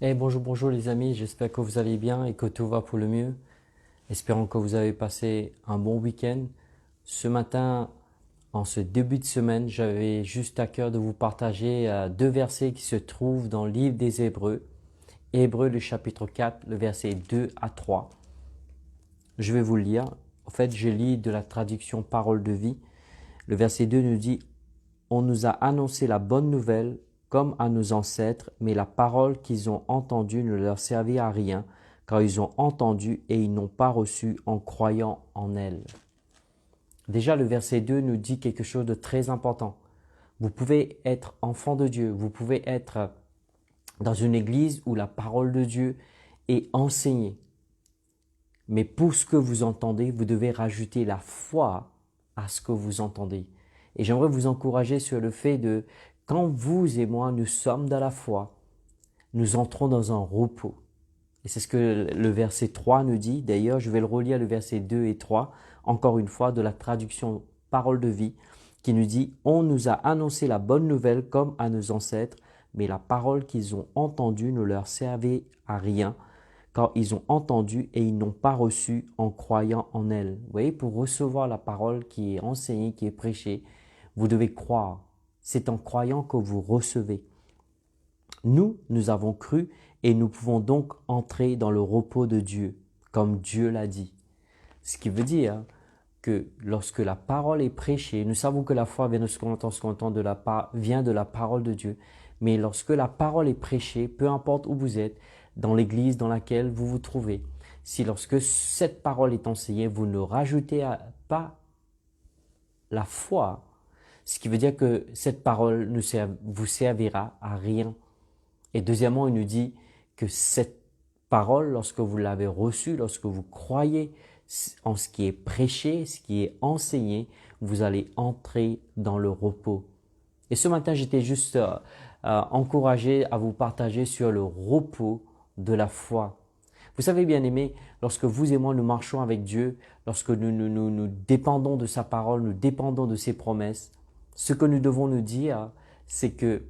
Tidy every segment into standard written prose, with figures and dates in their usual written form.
Bonjour les amis, j'espère que vous allez bien et que tout va pour le mieux. Espérons que vous avez passé un bon week-end. Ce matin, en ce début de semaine, j'avais juste à cœur de vous partager deux versets qui se trouvent dans le livre des Hébreux. Hébreux, le chapitre 4, le verset 2 à 3. Je vais vous le lire. En fait, je lis de la traduction Parole de vie. Le verset 2 nous dit: On nous a annoncé la bonne nouvelle comme à nos ancêtres, mais la parole qu'ils ont entendue ne leur servit à rien, car ils ont entendu et ils n'ont pas reçu en croyant en elle. Déjà, le verset 2 nous dit quelque chose de très important. Vous pouvez être enfant de Dieu, vous pouvez être dans une église où la parole de Dieu est enseignée. Mais pour ce que vous entendez, vous devez rajouter la foi à ce que vous entendez. Et j'aimerais vous encourager sur le fait de, quand vous et moi, nous sommes dans la foi, nous entrons dans un repos. Et c'est ce que le verset 3 nous dit. D'ailleurs, je vais le relire, le verset 2 et 3, encore une fois, de la traduction Parole de vie, qui nous dit: On nous a annoncé la bonne nouvelle comme à nos ancêtres, mais la parole qu'ils ont entendue ne leur servait à rien, car ils ont entendu et ils n'ont pas reçu en croyant en elle. Vous voyez, pour recevoir la parole qui est enseignée, qui est prêchée, vous devez croire. C'est en croyant que vous recevez. Nous avons cru et nous pouvons donc entrer dans le repos de Dieu, comme Dieu l'a dit. Ce qui veut dire que lorsque la parole est prêchée, nous savons que la foi vient de ce qu'on entend vient de la parole de Dieu. Mais lorsque la parole est prêchée, peu importe où vous êtes, dans l'église dans laquelle vous vous trouvez, si lorsque cette parole est enseignée, vous ne rajoutez pas la foi, ce qui veut dire que cette parole ne vous servira à rien. Et deuxièmement, il nous dit que cette parole, lorsque vous l'avez reçue, lorsque vous croyez en ce qui est prêché, ce qui est enseigné, vous allez entrer dans le repos. Et ce matin, j'étais juste encouragé à vous partager sur le repos de la foi. Vous savez, bien aimé, lorsque vous et moi nous marchons avec Dieu, lorsque nous dépendons de sa parole, nous dépendons de ses promesses, ce que nous devons nous dire, c'est que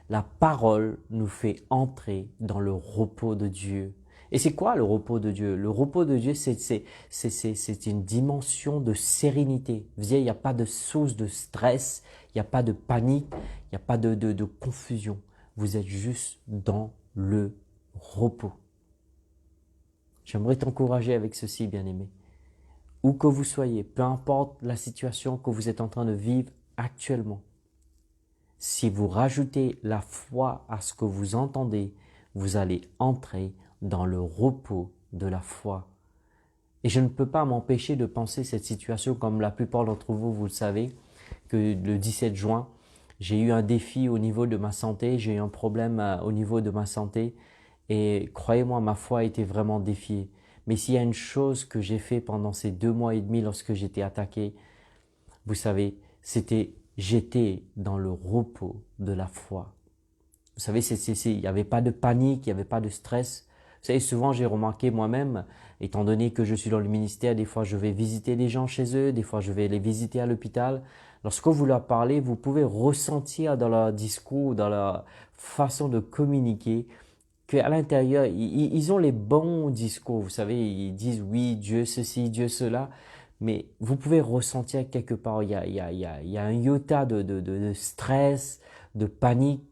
la parole nous fait entrer dans le repos de Dieu. Et c'est quoi le repos de Dieu? Le repos de Dieu, c'est une dimension de sérénité. Vous voyez, il n'y a pas de source de stress, il n'y a pas de panique, il n'y a pas de confusion. Vous êtes juste dans le repos. J'aimerais t'encourager avec ceci, bien-aimé. Où que vous soyez, peu importe la situation que vous êtes en train de vivre actuellement, si vous rajoutez la foi à ce que vous entendez, vous allez entrer dans le repos de la foi. Et je ne peux pas m'empêcher de penser cette situation, comme la plupart d'entre vous, vous le savez, que le 17 juin, j'ai eu un défi au niveau de ma santé, j'ai eu un problème au niveau de ma santé, et croyez-moi, ma foi a été vraiment défiée. Mais s'il y a une chose que j'ai fait pendant ces 2 mois et demi lorsque j'étais attaqué, vous savez, j'étais dans le repos de la foi. Vous savez, il n'y avait pas de panique, il n'y avait pas de stress. Vous savez, souvent j'ai remarqué moi-même, étant donné que je suis dans le ministère, des fois je vais visiter des gens chez eux, des fois je vais les visiter à l'hôpital. Lorsque vous leur parlez, vous pouvez ressentir dans leur discours, dans leur façon de communiquer, qu'à l'intérieur, ils ont les bons discours. Vous savez, ils disent oui, Dieu ceci, Dieu cela. Mais vous pouvez ressentir quelque part, il y a un iota de stress, de panique.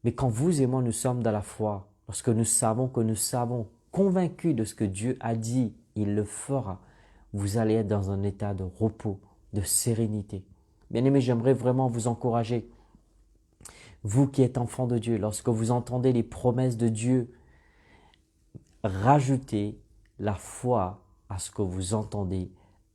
Mais quand vous et moi, nous sommes dans la foi, lorsque nous savons que nous savons, convaincus de ce que Dieu a dit, il le fera, vous allez être dans un état de repos, de sérénité. Bien-aimés, j'aimerais vraiment vous encourager. Vous qui êtes enfants de Dieu, lorsque vous entendez les promesses de Dieu, rajoutez la foi à ce que vous entendez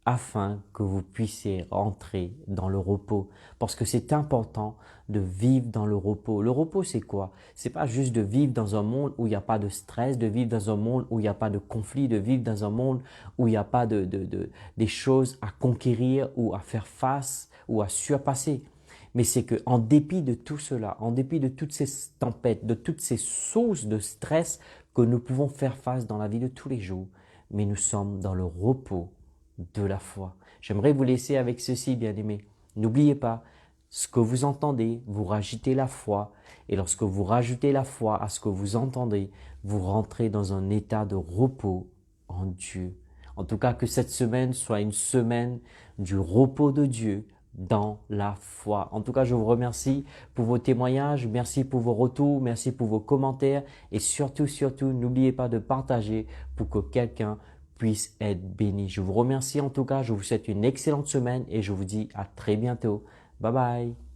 afin que vous puissiez entrer dans le repos. Parce que c'est important de vivre dans le repos. Le repos, c'est quoi? C'est pas juste de vivre dans un monde où il n'y a pas de stress, de vivre dans un monde où il n'y a pas de conflit, de vivre dans un monde où il n'y a pas des choses à conquérir ou à faire face ou à surpasser. Mais c'est que, en dépit de tout cela, en dépit de toutes ces tempêtes, de toutes ces sources de stress que nous pouvons faire face dans la vie de tous les jours, mais nous sommes dans le repos de la foi. J'aimerais vous laisser avec ceci, bien-aimés. N'oubliez pas, ce que vous entendez, vous rajoutez la foi. Et lorsque vous rajoutez la foi à ce que vous entendez, vous rentrez dans un état de repos en Dieu. En tout cas, que cette semaine soit une semaine du repos de Dieu dans la foi. En tout cas, je vous remercie pour vos témoignages, merci pour vos retours, merci pour vos commentaires et surtout, n'oubliez pas de partager pour que quelqu'un puisse être béni. Je vous remercie en tout cas, je vous souhaite une excellente semaine et je vous dis à très bientôt. Bye bye.